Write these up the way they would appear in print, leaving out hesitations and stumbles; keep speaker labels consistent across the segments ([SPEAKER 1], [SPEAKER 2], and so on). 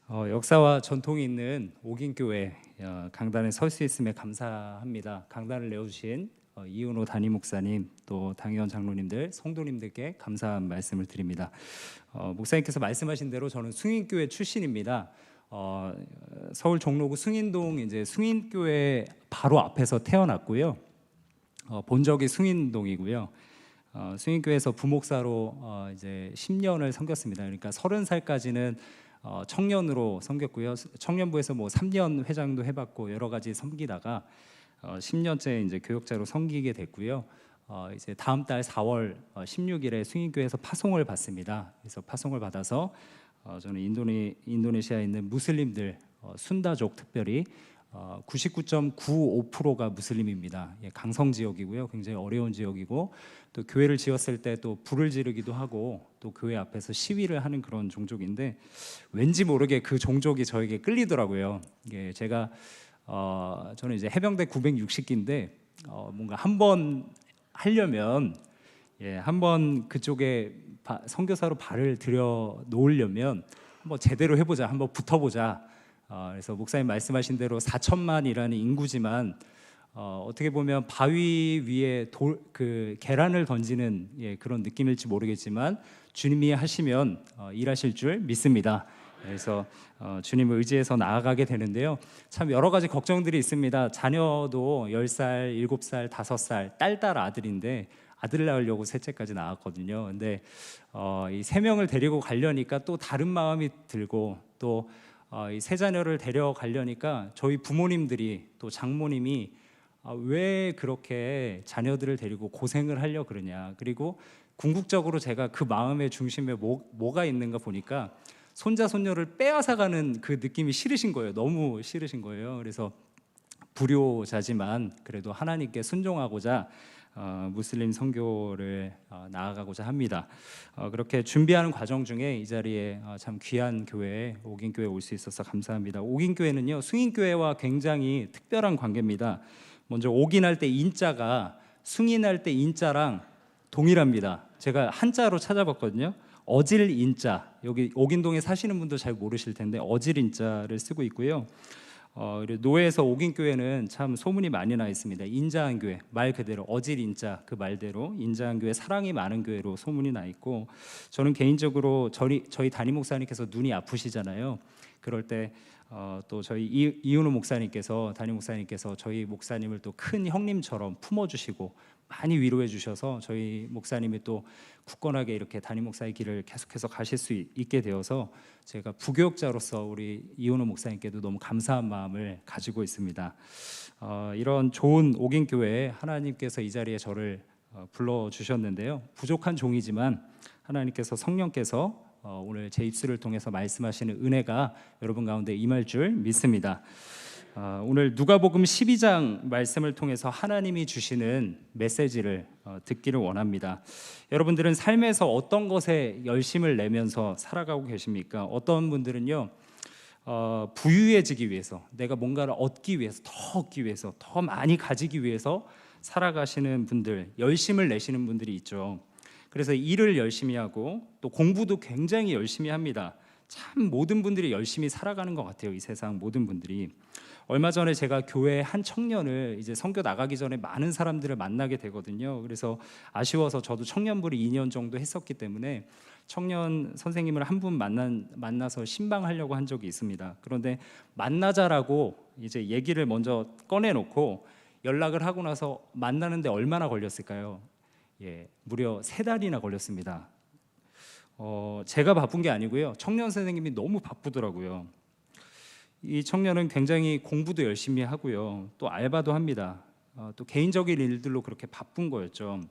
[SPEAKER 1] 역사와 전통이 있는 옥인교회 강단에 설 수 있음에 감사합니다. 강단을 내어주신 이은호 담임 목사님, 또 당의원 장로님들, 성도님들께 감사한 말씀을 드립니다. 목사님께서 말씀하신 대로 저는 숭인교회 출신입니다. 서울 종로구 숭인동 이제 숭인교회 바로 앞에서 태어났고요. 본적이 숭인동이고요. 숭인교회에서 부목사로 이제 10년을 섬겼습니다. 그러니까 30살까지는 청년으로 섬겼고요. 청년부에서 뭐 3년 회장도 해봤고 여러 가지 섬기다가 10년째 이제 교역자로 섬기게 됐고요. 이제 다음 달 4월 16일에 숭인교회에서 파송을 받습니다. 그래서 파송을 받아서 저는 인도네시아에 있는 무슬림들 순다족 특별히 99.95%가 무슬림입니다. 강성 지역이고요. 굉장히 어려운 지역이고 또 교회를 지었을 때 또 불을 지르기도 하고 또 교회 앞에서 시위를 하는 그런 종족인데 왠지 모르게 그 종족이 저에게 끌리더라고요. 이게 제가 저는 이제 해병대 960기인데 뭔가 한번 하려면 한번 그쪽에 선교사로 발을 들여 놓으려면 한번 제대로 해보자, 한번 붙어보자. 그래서 목사님 말씀하신 대로 4천만이라는 인구지만 어떻게 보면 바위 위에 그 계란을 던지는 그런 느낌일지 모르겠지만 주님이 하시면 일하실 줄 믿습니다. 그래서 주님을 의지해서 나아가게 되는데요. 참 여러 가지 걱정들이 있습니다. 자녀도 10살, 7살, 5살, 딸 아들인데 아들 낳으려고 셋째까지 낳았거든요. 근데 이 3명을 데리고 가려니까 또 다른 마음이 들고 또 이 세 자녀를 데려가려니까 저희 부모님들이 또 장모님이 왜 그렇게 자녀들을 데리고 고생을 하려 그러냐. 그리고 궁극적으로 제가 그 마음의 중심에 뭐가 있는가 보니까 손자 손녀를 빼앗아가는 그 느낌이 싫으신 거예요. 너무 싫으신 거예요. 그래서 불효자지만 그래도 하나님께 순종하고자 무슬림 선교를 나아가고자 합니다. 그렇게 준비하는 과정 중에 이 자리에 참 귀한 교회 옥인교회에 올 수 있어서 감사합니다. 옥인교회는요 숭인교회와 굉장히 특별한 관계입니다. 먼저 옥인할 때 인자가 숭인할 때 인자랑 동일합니다. 제가 한자로 찾아봤거든요. 어질 인자, 여기 옥인동에 사시는 분도 잘 모르실 텐데 어질 인자를 쓰고 있고요. 노회에서 옥인교회는 참 소문이 많이 나 있습니다. 인자한 교회, 말 그대로 어질 인자 그 말대로 인자한 교회, 사랑이 많은 교회로 소문이 나 있고 저는 개인적으로 저희 담임 목사님께서 눈이 아프시잖아요. 그럴 때 또 저희 이은호 목사님께서 담임 목사님께서 저희 목사님을 또 큰 형님처럼 품어주시고 많이 위로해 주셔서 저희 목사님이 또 굳건하게 이렇게 담임 목사의 길을 계속해서 가실 수 있게 되어서 제가 부교역자로서 우리 이은호 목사님께도 너무 감사한 마음을 가지고 있습니다. 이런 좋은 옥인교회에 하나님께서 이 자리에 저를 불러주셨는데요. 부족한 종이지만 하나님께서 성령께서 오늘 제 입술을 통해서 말씀하시는 은혜가 여러분 가운데 임할 줄 믿습니다. 오늘 누가복음 12장 말씀을 통해서 하나님이 주시는 메시지를 듣기를 원합니다. 여러분들은 삶에서 어떤 것에 열심을 내면서 살아가고 계십니까? 어떤 분들은요 부유해지기 위해서, 내가 뭔가를 얻기 위해서, 더 얻기 위해서, 더 많이 가지기 위해서 살아가시는 분들, 열심을 내시는 분들이 있죠. 그래서 일을 열심히 하고 또 공부도 굉장히 열심히 합니다. 참 모든 분들이 열심히 살아가는 것 같아요. 이 세상 모든 분들이. 얼마 전에 제가 교회 한 청년을 이제 선교 나가기 전에 많은 사람들을 만나게 되거든요. 그래서 아쉬워서 저도 청년부를 2년 정도 했었기 때문에 청년 선생님을 한 분 만나서 신방하려고 한 적이 있습니다. 그런데 만나자라고 이제 얘기를 먼저 꺼내놓고 연락을 하고 나서 만나는데 얼마나 걸렸을까요? 무려 3달이나 걸렸습니다. 제가 바쁜 게 아니고요. 청년 선생님이 너무 바쁘더라고요. 이 청년은 굉장히 공부도 열심히 하고요. 또 알바도 합니다. 또 개인적인 일들로 그렇게 바쁜 거였죠.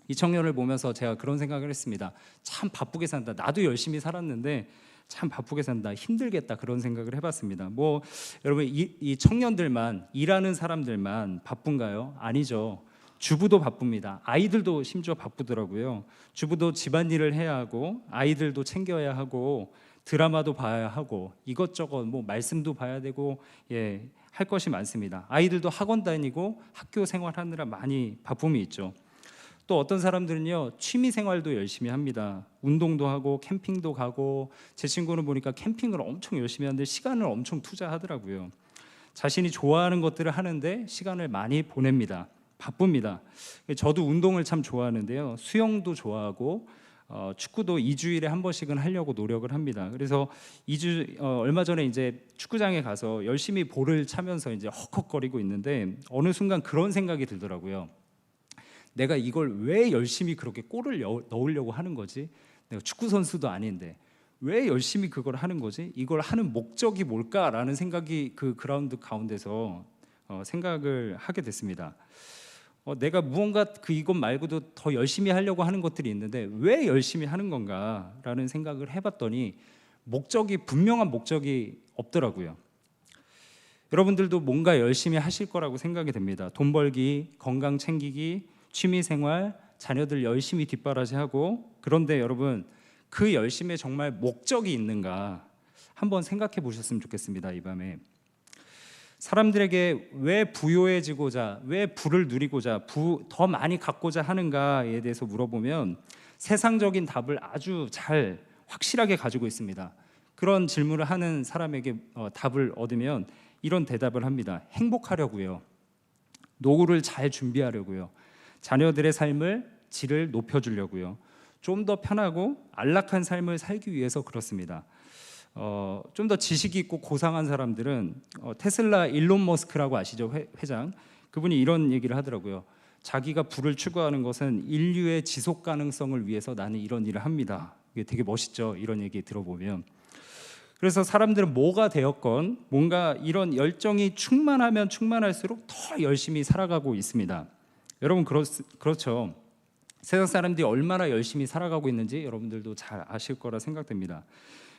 [SPEAKER 1] 이 청년을 보면서 제가 그런 생각을 했습니다. 참 바쁘게 산다. 나도 열심히 살았는데 참 바쁘게 산다. 힘들겠다. 그런 생각을 해봤습니다. 여러분 이 청년들만, 일하는 사람들만 바쁜가요? 아니죠. 주부도 바쁩니다. 아이들도 심지어 바쁘더라고요. 주부도 집안일을 해야 하고 아이들도 챙겨야 하고 드라마도 봐야 하고 이것저것 말씀도 봐야 되고 할 것이 많습니다. 아이들도 학원 다니고 학교 생활하느라 많이 바쁨이 있죠. 또 어떤 사람들은요, 취미 생활도 열심히 합니다. 운동도 하고 캠핑도 가고, 제 친구는 보니까 캠핑을 엄청 열심히 하는데 시간을 엄청 투자하더라고요. 자신이 좋아하는 것들을 하는데 시간을 많이 보냅니다. 바쁩니다. 저도 운동을 참 좋아하는데요, 수영도 좋아하고 축구도 2주일에 한 번씩은 하려고 노력을 합니다. 그래서 얼마 전에 이제 축구장에 가서 열심히 볼을 차면서 이제 헉헉거리고 있는데 어느 순간 그런 생각이 들더라고요. 내가 이걸 왜 열심히 그렇게 골을 넣으려고 하는 거지? 내가 축구 선수도 아닌데 왜 열심히 그걸 하는 거지? 이걸 하는 목적이 뭘까라는 생각이 그 그라운드 가운데서 생각을 하게 됐습니다. 내가 무언가 이것 말고도 더 열심히 하려고 하는 것들이 있는데 왜 열심히 하는 건가라는 생각을 해봤더니 분명한 목적이 없더라고요. 여러분들도 뭔가 열심히 하실 거라고 생각이 됩니다. 돈 벌기, 건강 챙기기, 취미 생활, 자녀들 열심히 뒷바라지하고. 그런데 여러분, 그 열심에 정말 목적이 있는가 한번 생각해 보셨으면 좋겠습니다. 이 밤에 사람들에게 왜 부유해지고자, 왜 부를 누리고자, 더 많이 갖고자 하는가에 대해서 물어보면 세상적인 답을 아주 잘 확실하게 가지고 있습니다. 그런 질문을 하는 사람에게 답을 얻으면 이런 대답을 합니다. 행복하려고요. 노후를 잘 준비하려고요. 자녀들의 삶을 질을 높여주려고요. 좀 더 편하고 안락한 삶을 살기 위해서 그렇습니다. 좀 더 지식이 있고 고상한 사람들은 테슬라 일론 머스크라고 아시죠? 회장. 그분이 이런 얘기를 하더라고요. 자기가 부를 추구하는 것은 인류의 지속 가능성을 위해서 나는 이런 일을 합니다. 이게 되게 멋있죠? 이런 얘기 들어보면. 그래서 사람들은 뭐가 되었건 뭔가 이런 열정이 충만하면 충만할수록 더 열심히 살아가고 있습니다. 여러분 그렇죠? 세상 사람들이 얼마나 열심히 살아가고 있는지 여러분들도 잘 아실 거라 생각됩니다.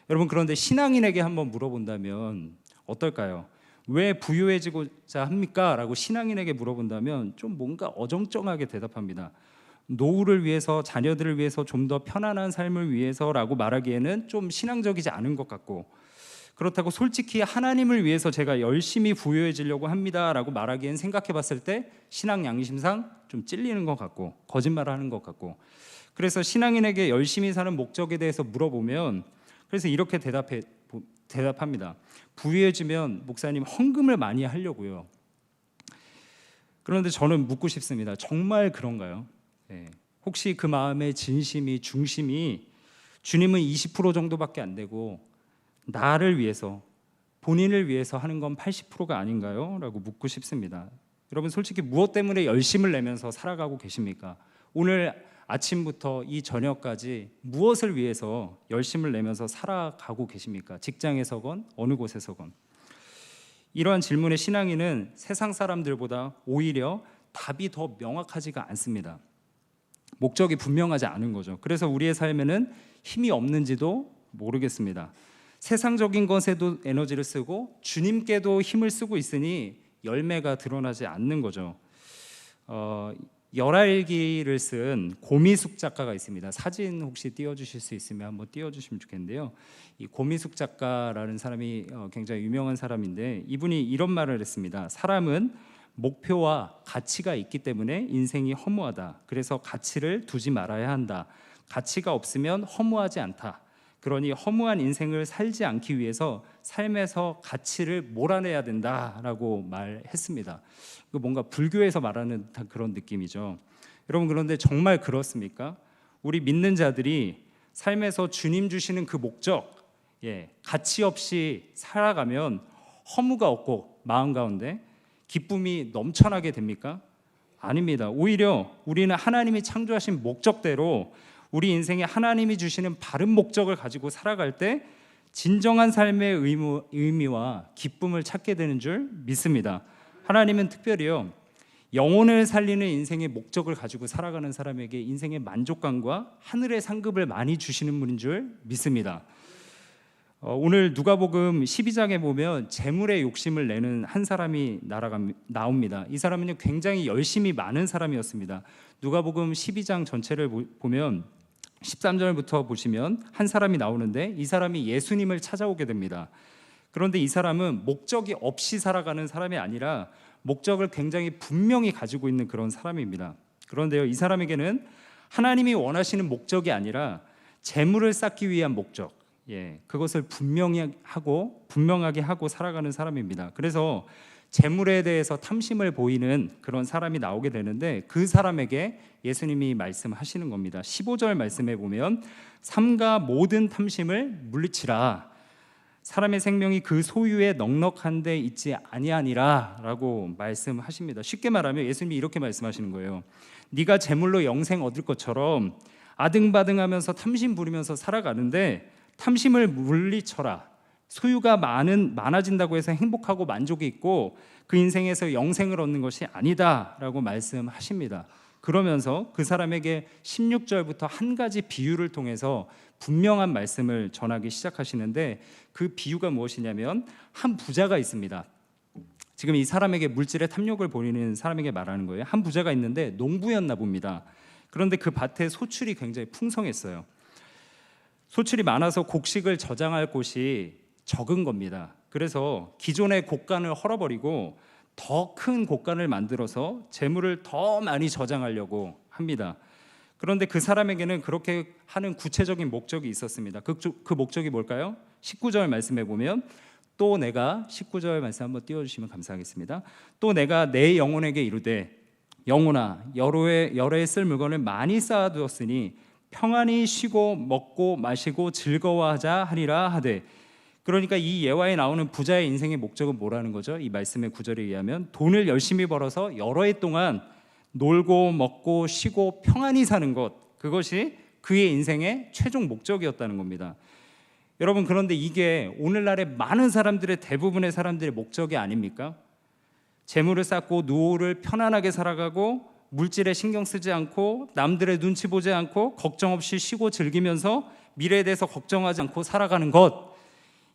[SPEAKER 1] 여러분, 그런데 신앙인에게 한번 물어본다면 어떨까요? 왜 부유해지고자 합니까? 라고 신앙인에게 물어본다면 좀 뭔가 어정쩡하게 대답합니다. 노후를 위해서, 자녀들을 위해서, 좀 더 편안한 삶을 위해서라고 말하기에는 좀 신앙적이지 않은 것 같고, 그렇다고 솔직히 하나님을 위해서 제가 열심히 부유해지려고 합니다라고 말하기엔 생각해 봤을 때 신앙 양심상 좀 찔리는 것 같고 거짓말을 하는 것 같고, 그래서 신앙인에게 열심히 사는 목적에 대해서 물어보면 그래서 이렇게 대답합니다. 부유해지면 목사님 헌금을 많이 하려고요. 그런데 저는 묻고 싶습니다. 정말 그런가요? 네. 혹시 그 마음의 진심이, 중심이 주님은 20% 정도밖에 안 되고 나를 위해서, 본인을 위해서 하는 건 80%가 아닌가요? 라고 묻고 싶습니다. 여러분, 솔직히 무엇 때문에 열심을 내면서 살아가고 계십니까? 오늘 아침부터 이 저녁까지 무엇을 위해서 열심을 내면서 살아가고 계십니까? 직장에서건 어느 곳에서건. 이러한 질문에 신앙인은 세상 사람들보다 오히려 답이 더 명확하지가 않습니다. 목적이 분명하지 않은 거죠. 그래서 우리의 삶에는 힘이 없는지도 모르겠습니다. 세상적인 것에도 에너지를 쓰고 주님께도 힘을 쓰고 있으니 열매가 드러나지 않는 거죠. 열알기를 쓴 고미숙 작가가 있습니다. 사진 혹시 띄워주실 수 있으면 한번 띄워주시면 좋겠는데요. 이 고미숙 작가라는 사람이 굉장히 유명한 사람인데 이분이 이런 말을 했습니다. 사람은 목표와 가치가 있기 때문에 인생이 허무하다. 그래서 가치를 두지 말아야 한다. 가치가 없으면 허무하지 않다. 그러니 허무한 인생을 살지 않기 위해서 삶에서 가치를 몰아내야 된다라고 말했습니다. 뭔가 불교에서 말하는 그런 느낌이죠. 여러분, 그런데 정말 그렇습니까? 우리 믿는 자들이 삶에서 주님 주시는 그 목적, 가치 없이 살아가면 허무가 없고 마음 가운데 기쁨이 넘쳐나게 됩니까? 아닙니다. 오히려 우리는 하나님이 창조하신 목적대로 우리 인생에 하나님이 주시는 바른 목적을 가지고 살아갈 때 진정한 삶의 의미와 기쁨을 찾게 되는 줄 믿습니다. 하나님은 특별히요, 영혼을 살리는 인생의 목적을 가지고 살아가는 사람에게 인생의 만족감과 하늘의 상급을 많이 주시는 분인 줄 믿습니다. 오늘 누가복음 12장에 보면 재물의 욕심을 내는 한 사람이 나옵니다. 이 사람은 굉장히 열심히 많은 사람이었습니다. 누가복음 12장 전체를 보면 13절부터 보시면 한 사람이 나오는데 이 사람이 예수님을 찾아오게 됩니다. 그런데 이 사람은 목적이 없이 살아가는 사람이 아니라 목적을 굉장히 분명히 가지고 있는 그런 사람입니다. 그런데요, 이 사람에게는 하나님이 원하시는 목적이 아니라 재물을 쌓기 위한 목적, 그것을 분명하게 하고 살아가는 사람입니다. 그래서 재물에 대해서 탐심을 보이는 그런 사람이 나오게 되는데, 그 사람에게 예수님이 말씀하시는 겁니다. 15절 말씀에 보면 삼가 모든 탐심을 물리치라, 사람의 생명이 그 소유에 넉넉한 데 있지 아니하니라 라고 말씀하십니다. 쉽게 말하면 예수님이 이렇게 말씀하시는 거예요. 네가 재물로 영생 얻을 것처럼 아등바등하면서 탐심 부리면서 살아가는데 탐심을 물리쳐라. 소유가 많아진다고 해서 행복하고 만족이 있고 그 인생에서 영생을 얻는 것이 아니다 라고 말씀하십니다. 그러면서 그 사람에게 16절부터 한 가지 비유를 통해서 분명한 말씀을 전하기 시작하시는데, 그 비유가 무엇이냐면 한 부자가 있습니다. 지금 이 사람에게 물질의 탐욕을 보이는 사람에게 말하는 거예요. 한 부자가 있는데 농부였나 봅니다. 그런데 그 밭에 소출이 굉장히 풍성했어요. 소출이 많아서 곡식을 저장할 곳이 적은 겁니다. 그래서 기존의 곡간을 헐어버리고 더 큰 곡간을 만들어서 재물을 더 많이 저장하려고 합니다. 그런데 그 사람에게는 그렇게 하는 구체적인 목적이 있었습니다. 그 목적이 뭘까요? 19절 말씀에 보면 또 내가, 19절 말씀 한번 띄워주시면 감사하겠습니다. 또 내가 내 영혼에게 이르되 영혼아, 여러 해 쓸 물건을 많이 쌓아두었으니 평안히 쉬고 먹고 마시고 즐거워하자 하리라 하되. 그러니까 이 예화에 나오는 부자의 인생의 목적은 뭐라는 거죠? 이 말씀의 구절에 의하면 돈을 열심히 벌어서 여러 해 동안 놀고 먹고 쉬고 평안히 사는 것, 그것이 그의 인생의 최종 목적이었다는 겁니다. 여러분, 그런데 이게 오늘날의 많은 사람들의, 대부분의 사람들의 목적이 아닙니까? 재물을 쌓고 노후를 편안하게 살아가고 물질에 신경 쓰지 않고 남들의 눈치 보지 않고 걱정 없이 쉬고 즐기면서 미래에 대해서 걱정하지 않고 살아가는 것,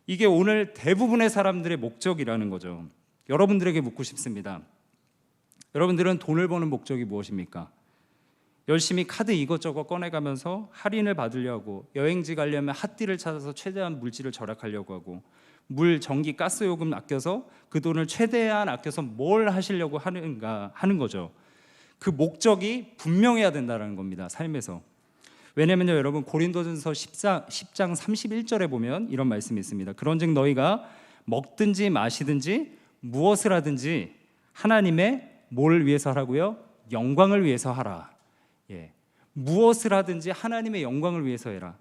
[SPEAKER 1] 이게 오늘 대부분의 사람들의 목적이라는 거죠. 여러분들에게 묻고 싶습니다. 여러분들은 돈을 버는 목적이 무엇입니까? 열심히 카드 이것저것 꺼내가면서 할인을 받으려고, 여행지 가려면 핫딜을 찾아서 최대한 물질을 절약하려고 하고, 물, 전기, 가스 요금 아껴서 그 돈을 최대한 아껴서 뭘 하시려고 하는가 하는 거죠. 그 목적이 분명해야 된다는 겁니다, 삶에서. 왜냐면요, 여러분, 고린도전서 10장 31절에 보면 이런 말씀이 있습니다. 그런즉 너희가 먹든지 마시든지 무엇을 하든지 하나님의 뭘 위해서 하라고요? 영광을 위해서 하라. 무엇을 하든지 하나님의 영광을 위해서 해라.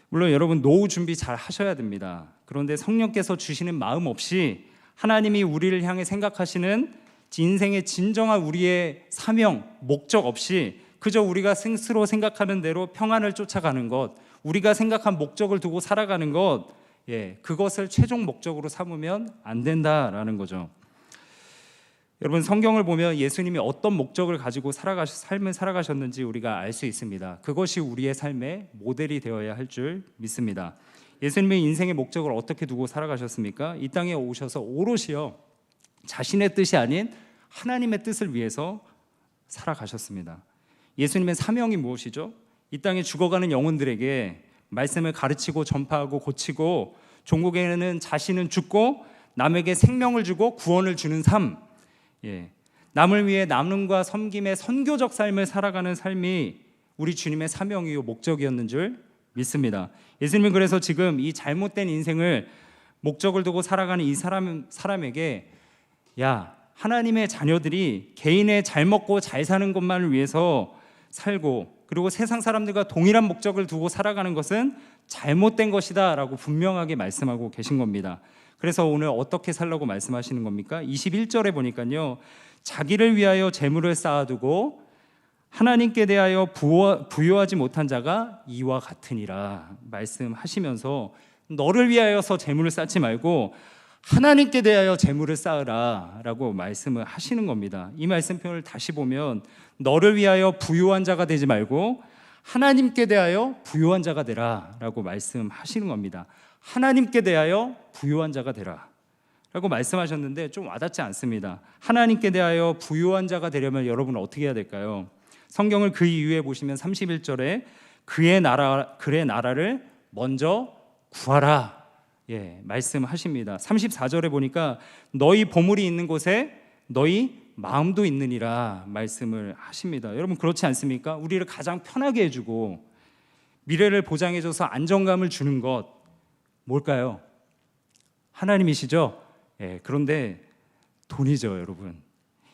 [SPEAKER 1] 물론 여러분, 노후 준비 잘 하셔야 됩니다. 그런데 성령께서 주시는 마음 없이 하나님이 우리를 향해 생각하시는 인생의 진정한 우리의 사명, 목적 없이 그저 우리가 스스로 생각하는 대로 평안을 쫓아가는 것, 우리가 생각한 목적을 두고 살아가는 것, 그것을 최종 목적으로 삼으면 안 된다라는 거죠. 여러분, 성경을 보면 예수님이 어떤 목적을 가지고 삶을 살아가셨는지 우리가 알 수 있습니다. 그것이 우리의 삶의 모델이 되어야 할 줄 믿습니다. 예수님의 인생의 목적을 어떻게 두고 살아가셨습니까? 이 땅에 오셔서 오롯이요, 자신의 뜻이 아닌 하나님의 뜻을 위해서 살아가셨습니다. 예수님의 사명이 무엇이죠? 이 땅에 죽어가는 영혼들에게 말씀을 가르치고 전파하고 고치고, 종국에는 자신은 죽고 남에게 생명을 주고 구원을 주는 삶, 남을 위해 남과 섬김의 선교적 삶을 살아가는 삶이 우리 주님의 사명이요 목적이었는 줄 믿습니다. 예수님은 그래서 지금 이 잘못된 인생을 목적을 두고 살아가는 이 사람에게, 하나님의 자녀들이 개인의 잘 먹고 잘 사는 것만을 위해서 살고, 그리고 세상 사람들과 동일한 목적을 두고 살아가는 것은 잘못된 것이다 라고 분명하게 말씀하고 계신 겁니다. 그래서 오늘 어떻게 살라고 말씀하시는 겁니까? 21절에 보니까요, 자기를 위하여 재물을 쌓아두고 하나님께 대하여 부요하지 못한 자가 이와 같으니라 말씀하시면서, 너를 위하여서 재물을 쌓지 말고 하나님께 대하여 재물을 쌓으라 라고 말씀을 하시는 겁니다. 이 말씀 표현을 다시 보면, 너를 위하여 부요한 자가 되지 말고 하나님께 대하여 부요한 자가 되라 라고 말씀하시는 겁니다. 하나님께 대하여 부요한 자가 되라 라고 말씀하셨는데 좀 와닿지 않습니다. 하나님께 대하여 부요한 자가 되려면 여러분은 어떻게 해야 될까요? 성경을 그 이후에 보시면 31절에 그의 나라를 먼저 구하라 말씀하십니다. 34절에 보니까 너희 보물이 있는 곳에 너희 마음도 있느니라 말씀을 하십니다. 여러분 그렇지 않습니까? 우리를 가장 편하게 해주고 미래를 보장해줘서 안정감을 주는 것 뭘까요? 하나님이시죠? 예, 그런데 돈이죠, 여러분.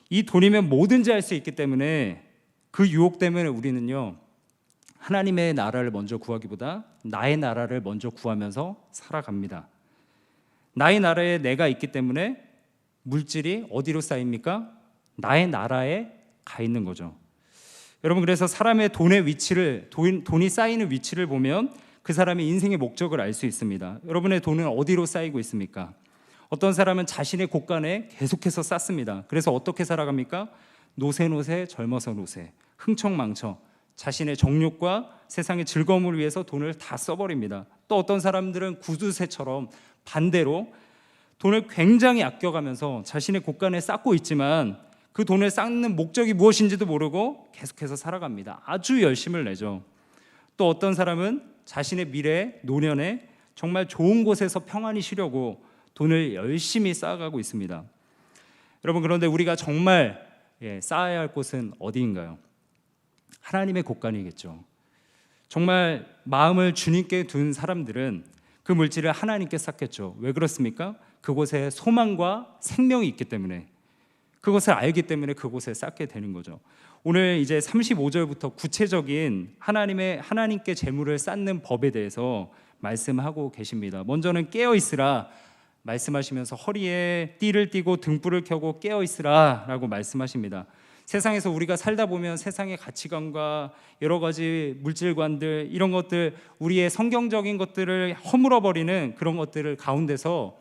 [SPEAKER 1] 이 돈이면 뭐든지 할 수 있기 때문에 그 유혹 때문에 우리는요 하나님의 나라를 먼저 구하기보다 나의 나라를 먼저 구하면서 살아갑니다. 나의 나라에 내가 있기 때문에 물질이 어디로 쌓입니까? 나의 나라에 가 있는 거죠. 여러분 그래서 사람의 돈의 위치를 돈이 쌓이는 위치를 보면 그 사람의 인생의 목적을 알 수 있습니다. 여러분의 돈은 어디로 쌓이고 있습니까? 어떤 사람은 자신의 곳간에 계속해서 쌓습니다. 그래서 어떻게 살아갑니까? 노세 젊어서 노세, 흥청망청 자신의 정욕과 세상의 즐거움을 위해서 돈을 다 써버립니다. 또 어떤 사람들은 구두쇠처럼 반대로 돈을 굉장히 아껴가면서 자신의 곳간에 쌓고 있지만 그 돈을 쌓는 목적이 무엇인지도 모르고 계속해서 살아갑니다. 아주 열심을 내죠. 또 어떤 사람은 자신의 미래, 노년에 정말 좋은 곳에서 평안히 쉬려고 돈을 열심히 쌓아가고 있습니다. 여러분 그런데 우리가 정말 쌓아야 할 곳은 어디인가요? 하나님의 곳간이겠죠. 정말 마음을 주님께 둔 사람들은 그 물질을 하나님께 쌓겠죠. 왜 그렇습니까? 그곳에 소망과 생명이 있기 때문에, 그것을 알기 때문에 그곳에 쌓게 되는 거죠. 오늘 이제 35절부터 구체적인 하나님께 재물을 쌓는 법에 대해서 말씀하고 계십니다. 먼저는 깨어 있으라 말씀하시면서 허리에 띠를 띠고 등불을 켜고 깨어 있으라 라고 말씀하십니다. 세상에서 우리가 살다 보면 세상의 가치관과 여러 가지 물질관들 이런 것들 우리의 성경적인 것들을 허물어 버리는 그런 것들을 가운데서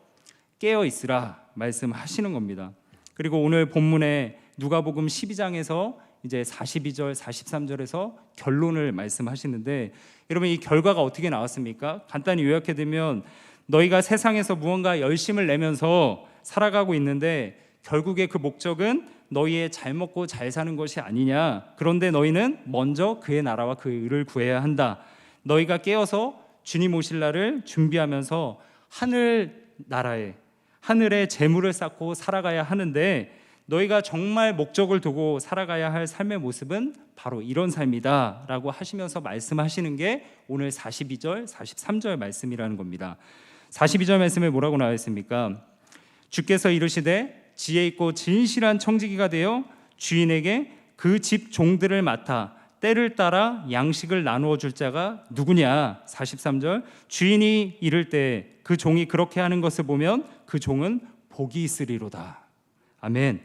[SPEAKER 1] 깨어 있으라 말씀하시는 겁니다. 그리고 오늘 본문에 누가복음 12장에서 이제 42절, 43절에서 결론을 말씀하시는데 여러분 이 결과가 어떻게 나왔습니까? 간단히 요약해 드리면 너희가 세상에서 무언가 열심을 내면서 살아가고 있는데 결국에 그 목적은 너희의 잘 먹고 잘 사는 것이 아니냐. 그런데 너희는 먼저 그의 나라와 그의 의를 구해야 한다. 너희가 깨어서 주님 오실 날을 준비하면서 하늘에 재물을 쌓고 살아가야 하는데 너희가 정말 목적을 두고 살아가야 할 삶의 모습은 바로 이런 삶이다 라고 하시면서 말씀하시는 게 오늘 42절, 43절 말씀이라는 겁니다. 42절 말씀에 뭐라고 나와 있습니까? 주께서 이르시되 지혜 있고 진실한 청지기가 되어 주인에게 그 집 종들을 맡아 때를 따라 양식을 나누어 줄 자가 누구냐? 43절 주인이 이를 때 그 종이 그렇게 하는 것을 보면 그 종은 복이 있으리로다. 아멘.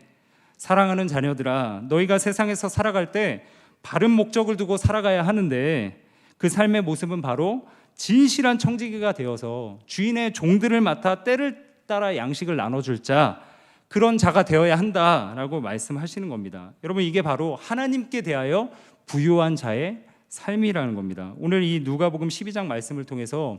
[SPEAKER 1] 사랑하는 자녀들아, 너희가 세상에서 살아갈 때 바른 목적을 두고 살아가야 하는데 그 삶의 모습은 바로 진실한 청지기가 되어서 주인의 종들을 맡아 때를 따라 양식을 나눠줄 자, 그런 자가 되어야 한다라고 말씀하시는 겁니다. 여러분 이게 바로 하나님께 대하여 부유한 자의 삶이라는 겁니다. 오늘 이 누가복음 12장 말씀을 통해서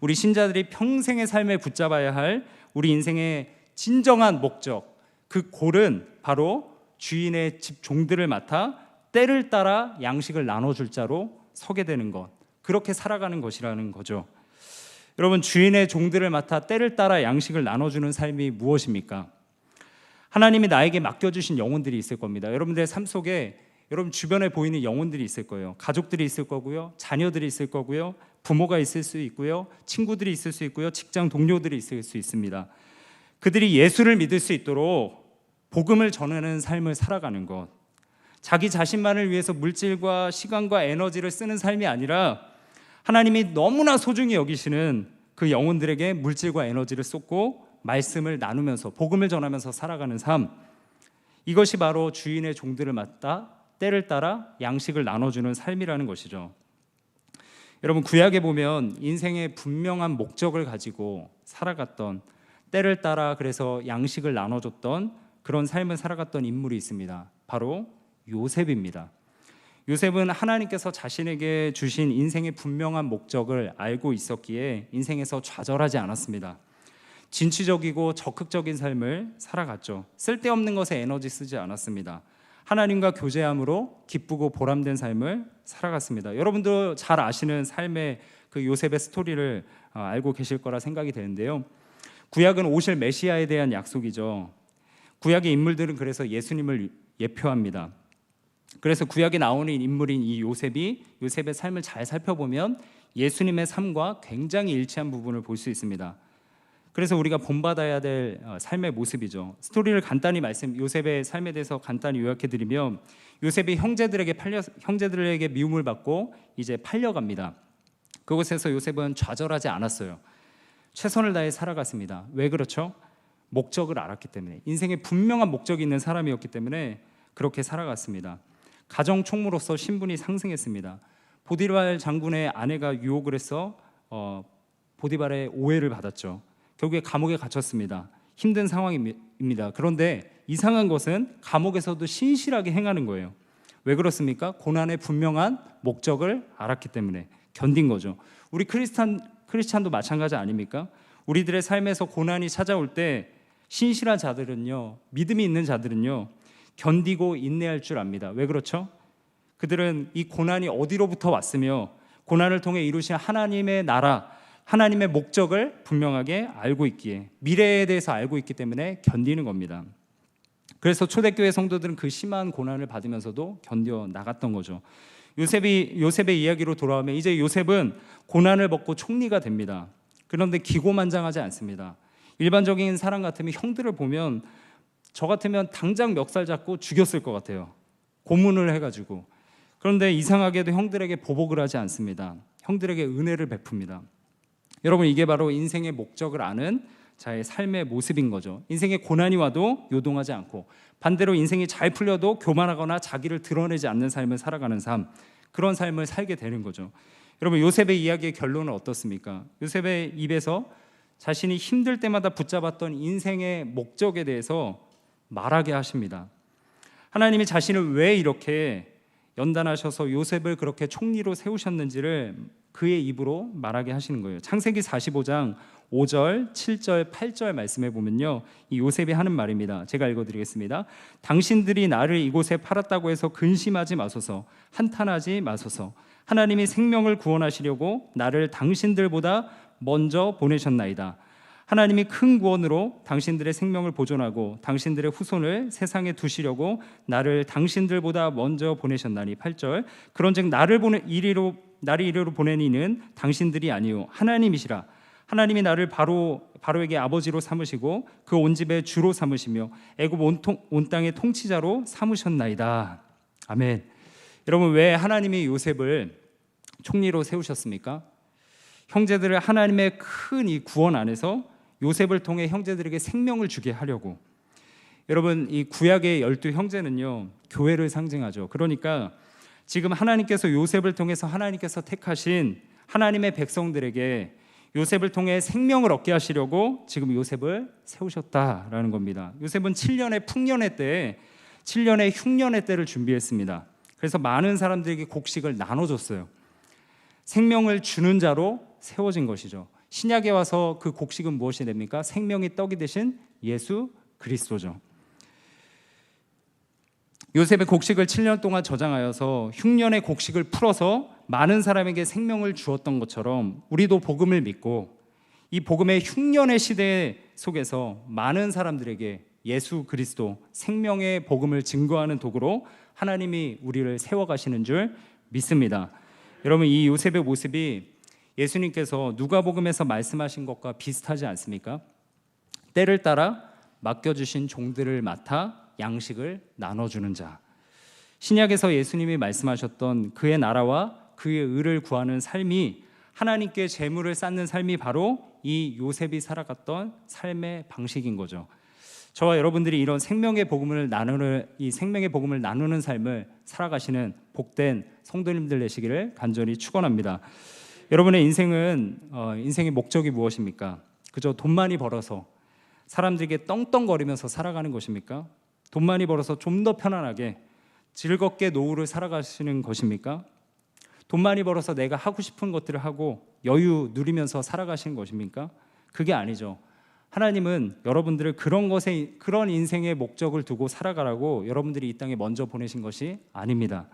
[SPEAKER 1] 우리 신자들이 평생의 삶에 붙잡아야 할 우리 인생의 진정한 목적, 그 골은 바로 주인의 집 종들을 맡아 때를 따라 양식을 나눠줄 자로 서게 되는 것, 그렇게 살아가는 것이라는 거죠. 여러분 주인의 종들을 맡아 때를 따라 양식을 나눠주는 삶이 무엇입니까? 하나님이 나에게 맡겨주신 영혼들이 있을 겁니다. 여러분들의 삶 속에 여러분 주변에 보이는 영혼들이 있을 거예요. 가족들이 있을 거고요, 자녀들이 있을 거고요, 부모가 있을 수 있고요, 친구들이 있을 수 있고요, 직장 동료들이 있을 수 있습니다. 그들이 예수를 믿을 수 있도록 복음을 전하는 삶을 살아가는 것, 자기 자신만을 위해서 물질과 시간과 에너지를 쓰는 삶이 아니라 하나님이 너무나 소중히 여기시는 그 영혼들에게 물질과 에너지를 쏟고 말씀을 나누면서 복음을 전하면서 살아가는 삶, 이것이 바로 주인의 종들을 맡아 때를 따라 양식을 나눠주는 삶이라는 것이죠. 여러분 구약에 보면 인생의 분명한 목적을 가지고 살아갔던, 때를 따라 그래서 양식을 나눠줬던 그런 삶을 살아갔던 인물이 있습니다. 바로 요셉입니다. 요셉은 하나님께서 자신에게 주신 인생의 분명한 목적을 알고 있었기에 인생에서 좌절하지 않았습니다. 진취적이고 적극적인 삶을 살아갔죠. 쓸데없는 것에 에너지 쓰지 않았습니다. 하나님과 교제함으로 기쁘고 보람된 삶을 살아갔습니다. 여러분도 잘 아시는 삶의 그 요셉의 스토리를 알고 계실 거라 생각이 되는데요. 구약은 오실 메시아에 대한 약속이죠. 구약의 인물들은 그래서 예수님을 예표합니다. 그래서 구약에 나오는 인물인 이 요셉의 삶을 잘 살펴보면 예수님의 삶과 굉장히 일치한 부분을 볼 수 있습니다. 그래서 우리가 본받아야 될 삶의 모습이죠. 스토리를 간단히 요셉의 삶에 대해서 간단히 요약해드리면, 요셉이 형제들에게 미움을 받고 이제 팔려갑니다. 그곳에서 요셉은 좌절하지 않았어요. 최선을 다해 살아갔습니다. 왜 그렇죠? 목적을 알았기 때문에, 인생에 분명한 목적이 있는 사람이었기 때문에 그렇게 살아갔습니다. 가정 총무로서 신분이 상승했습니다. 보디발 장군의 아내가 유혹을 해서 보디발의 오해를 받았죠. 결국에 감옥에 갇혔습니다. 힘든 상황입니다. 그런데 이상한 것은 감옥에서도 신실하게 행하는 거예요. 왜 그렇습니까? 고난의 분명한 목적을 알았기 때문에 견딘 거죠. 우리 크리스찬도 마찬가지 아닙니까? 우리들의 삶에서 고난이 찾아올 때 신실한 자들은요, 믿음이 있는 자들은요, 견디고 인내할 줄 압니다. 왜 그렇죠? 그들은 이 고난이 어디로부터 왔으며 고난을 통해 이루신 하나님의 나라, 하나님의 목적을 분명하게 알고 있기에, 미래에 대해서 알고 있기 때문에 견디는 겁니다. 그래서 초대교회 성도들은 그 심한 고난을 받으면서도 견뎌 나갔던 거죠. 요셉의 이야기로 돌아오면 이제 요셉은 고난을 벗고 총리가 됩니다. 그런데 기고만장하지 않습니다. 일반적인 사람 같으면, 형들을 보면 저 같으면 당장 멱살 잡고 죽였을 것 같아요. 고문을 해가지고. 그런데 이상하게도 형들에게 보복을 하지 않습니다. 형들에게 은혜를 베풉니다. 여러분, 이게 바로 인생의 목적을 아는 자의 삶의 모습인 거죠. 인생에 고난이 와도 요동하지 않고, 반대로 인생이 잘 풀려도 교만하거나 자기를 드러내지 않는 삶을 살아가는 삶, 그런 삶을 살게 되는 거죠. 여러분, 요셉의 이야기의 결론은 어떻습니까? 요셉의 입에서 자신이 힘들 때마다 붙잡았던 인생의 목적에 대해서 말하게 하십니다. 하나님이 자신을 왜 이렇게 연단하셔서 요셉을 그렇게 총리로 세우셨는지를 그의 입으로 말하게 하시는 거예요. 창세기 45장 5절, 7절, 8절 말씀해 보면요, 이 요셉이 하는 말입니다. 제가 읽어드리겠습니다. 당신들이 나를 이곳에 팔았다고 해서 근심하지 마소서, 한탄하지 마소서. 하나님이 생명을 구원하시려고 나를 당신들보다 먼저 보내셨나이다. 하나님이 큰 구원으로 당신들의 생명을 보존하고 당신들의 후손을 세상에 두시려고 나를 당신들보다 먼저 보내셨나니. 8절. 그런즉 나를 이리로 보낸 이는 당신들이 아니요 하나님이시라. 하나님이 나를 바로에게 아버지로 삼으시고 그 온 집의 주로 삼으시며 애굽 온 땅의 통치자로 삼으셨나이다. 아멘. 여러분, 왜 하나님이 요셉을 총리로 세우셨습니까? 형제들을 하나님의 큰 이 구원 안에서 요셉을 통해 형제들에게 생명을 주게 하려고. 여러분, 이 구약의 12 형제는요, 교회를 상징하죠. 그러니까 지금 하나님께서 요셉을 통해서 하나님께서 택하신 하나님의 백성들에게 요셉을 통해 생명을 얻게 하시려고 지금 요셉을 세우셨다라는 겁니다. 요셉은 7년의 풍년의 때에 7년의 흉년의 때를 준비했습니다. 그래서 많은 사람들에게 곡식을 나눠줬어요. 생명을 주는 자로 세워진 것이죠. 신약에 와서 그 곡식은 무엇이 됩니까? 생명의 떡이 되신 예수 그리스도죠. 요셉의 곡식을 7년 동안 저장하여서 흉년의 곡식을 풀어서 많은 사람에게 생명을 주었던 것처럼 우리도 복음을 믿고 이 복음의 흉년의 시대 속에서 많은 사람들에게 예수 그리스도 생명의 복음을 증거하는 도구로 하나님이 우리를 세워가시는 줄 믿습니다. 여러분, 이 요셉의 모습이 예수님께서 누가복음에서 말씀하신 것과 비슷하지 않습니까? 때를 따라 맡겨주신 종들을 맡아 양식을 나눠주는 자. 신약에서 예수님이 말씀하셨던 그의 나라와 그의 의를 구하는 삶이, 하나님께 재물을 쌓는 삶이 바로 이 요셉이 살아갔던 삶의 방식인 거죠. 저와 여러분들이 이런 생명의 복음을 나누는 삶을 살아가시는 복된 성도님들 되시기를 간절히 축원합니다. 여러분의 인생의 목적이 무엇입니까? 그저 돈 많이 벌어서 사람들에게 떵떵거리면서 살아가는 것입니까? 돈 많이 벌어서 좀 더 편안하게 즐겁게 노후를 살아가시는 것입니까? 돈 많이 벌어서 내가 하고 싶은 것들을 하고 여유 누리면서 살아가시는 것입니까? 그게 아니죠. 하나님은 여러분들을 그런 인생의 목적을 두고 살아가라고 여러분들이 이 땅에 먼저 보내신 것이 아닙니다.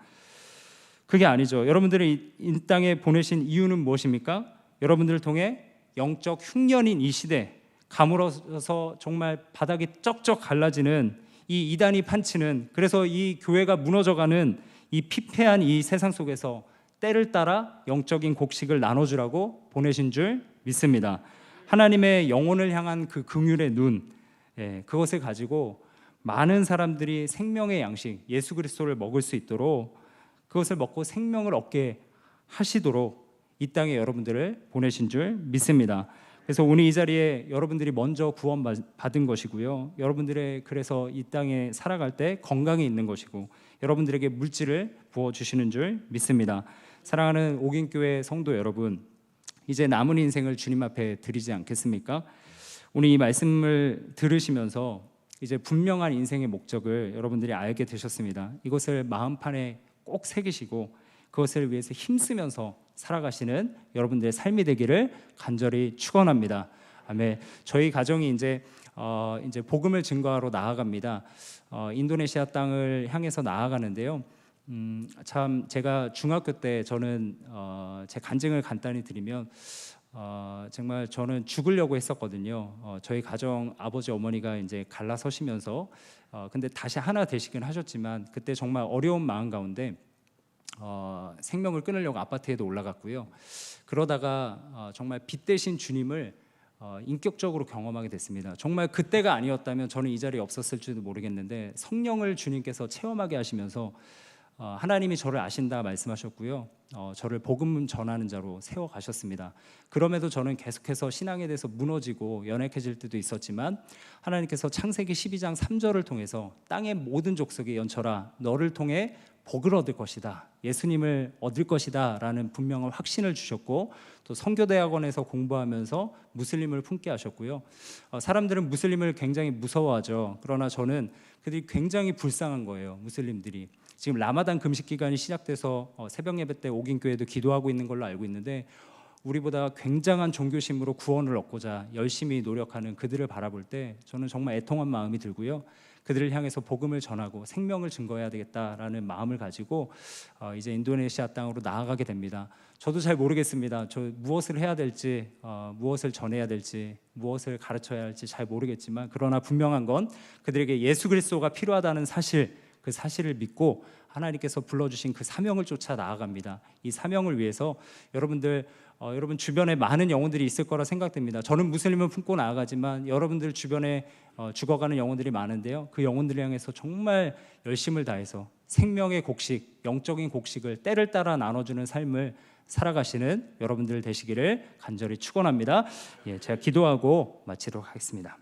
[SPEAKER 1] 그게 아니죠. 여러분들을 이 땅에 보내신 이유는 무엇입니까? 여러분들을 통해 영적 흉년인 이 시대, 가물어서 정말 바닥이 쩍쩍 갈라지는 이 이단이 판치는, 그래서 이 교회가 무너져가는 이 피폐한 이 세상 속에서 때를 따라 영적인 곡식을 나눠주라고 보내신 줄 믿습니다. 하나님의 영혼을 향한 그 긍휼의 눈, 그것을 가지고 많은 사람들이 생명의 양식 예수 그리스도를 먹을 수 있도록, 그것을 먹고 생명을 얻게 하시도록 이 땅에 여러분들을 보내신 줄 믿습니다. 그래서 오늘 이 자리에 여러분들이 먼저 구원받은 것이고요, 여러분들의 그래서 이 땅에 살아갈 때 건강이 있는 것이고, 여러분들에게 물질을 부어주시는 줄 믿습니다. 사랑하는 옥인교회 성도 여러분, 이제 남은 인생을 주님 앞에 드리지 않겠습니까? 오늘 이 말씀을 들으시면서 이제 분명한 인생의 목적을 여러분들이 알게 되셨습니다. 이것을 마음판에 꼭 새기시고 그것을 위해서 힘쓰면서 살아가시는 여러분들의 삶이 되기를 간절히 축원합니다. 아멘. 저희 가정이 이제 복음을 증거하러 나아갑니다. 인도네시아 땅을 향해서 나아가는데요. 참 제가 중학교 때 저는 제 간증을 간단히 드리면 정말 저는 죽으려고 했었거든요. 저희 가정 아버지 어머니가 이제 갈라서시면서 근데 다시 하나 되시긴 하셨지만 그때 정말 어려운 마음 가운데 생명을 끊으려고 아파트에도 올라갔고요. 그러다가 정말 빛 대신 주님을 인격적으로 경험하게 됐습니다. 정말 그때가 아니었다면 저는 이 자리에 없었을지도 모르겠는데 성령을 주님께서 체험하게 하시면서 하나님이 저를 아신다 말씀하셨고요, 저를 복음 전하는 자로 세워가셨습니다. 그럼에도 저는 계속해서 신앙에 대해서 무너지고 연약해질 때도 있었지만 하나님께서 창세기 12장 3절을 통해서 땅의 모든 족속에 연철아 너를 통해 복을 얻을 것이다, 예수님을 얻을 것이다 라는 분명한 확신을 주셨고, 또 선교대학원에서 공부하면서 무슬림을 품게 하셨고요. 사람들은 무슬림을 굉장히 무서워하죠. 그러나 저는 그들이 굉장히 불쌍한 거예요. 무슬림들이 지금 라마단 금식 기간이 시작돼서 새벽 예배 때 옥인교회도 기도하고 있는 걸로 알고 있는데, 우리보다 굉장한 종교심으로 구원을 얻고자 열심히 노력하는 그들을 바라볼 때 저는 정말 애통한 마음이 들고요, 그들을 향해서 복음을 전하고 생명을 증거해야 되겠다라는 마음을 가지고 이제 인도네시아 땅으로 나아가게 됩니다. 저도 잘 모르겠습니다. 저 무엇을 해야 될지, 무엇을 전해야 될지, 무엇을 가르쳐야 할지 잘 모르겠지만, 그러나 분명한 건 그들에게 예수 그리스도가 필요하다는 사실, 그 사실을 믿고 하나님께서 불러주신 그 사명을 쫓아 나아갑니다. 이 사명을 위해서 여러분 주변에 많은 영혼들이 있을 거라 생각됩니다. 저는 무슬림을 품고 나아가지만 여러분들 주변에 죽어가는 영혼들이 많은데요, 그 영혼들을 향해서 정말 열심을 다해서 생명의 곡식, 영적인 곡식을 때를 따라 나눠주는 삶을 살아가시는 여러분들 되시기를 간절히 축원합니다. 제가 기도하고 마치도록 하겠습니다.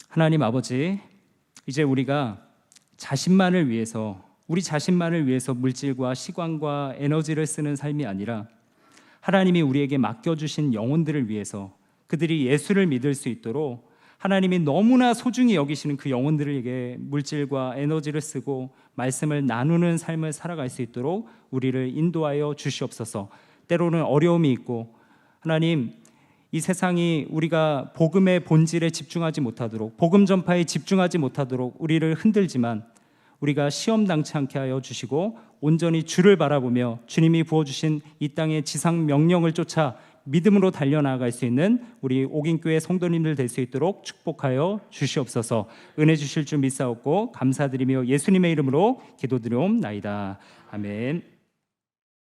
[SPEAKER 1] 하나님 아버지, 이제 우리가 우리 자신만을 위해서 물질과 시간과 에너지를 쓰는 삶이 아니라 하나님이 우리에게 맡겨주신 영혼들을 위해서, 그들이 예수를 믿을 수 있도록 하나님이 너무나 소중히 여기시는 그 영혼들에게 물질과 에너지를 쓰고 말씀을 나누는 삶을 살아갈 수 있도록 우리를 인도하여 주시옵소서. 때로는 어려움이 있고 하나님, 이 세상이 우리가 복음의 본질에 집중하지 못하도록, 복음 전파에 집중하지 못하도록 우리를 흔들지만 우리가 시험 당치 않게 하여 주시고 온전히 주를 바라보며 주님이 부어주신 이 땅의 지상 명령을 쫓아 믿음으로 달려나갈 수 있는 우리 옥인교회 성도님들 될 수 있도록 축복하여 주시옵소서. 은혜 주실 줄 믿사옵고 감사드리며 예수님의 이름으로 기도드리옵나이다. 아멘.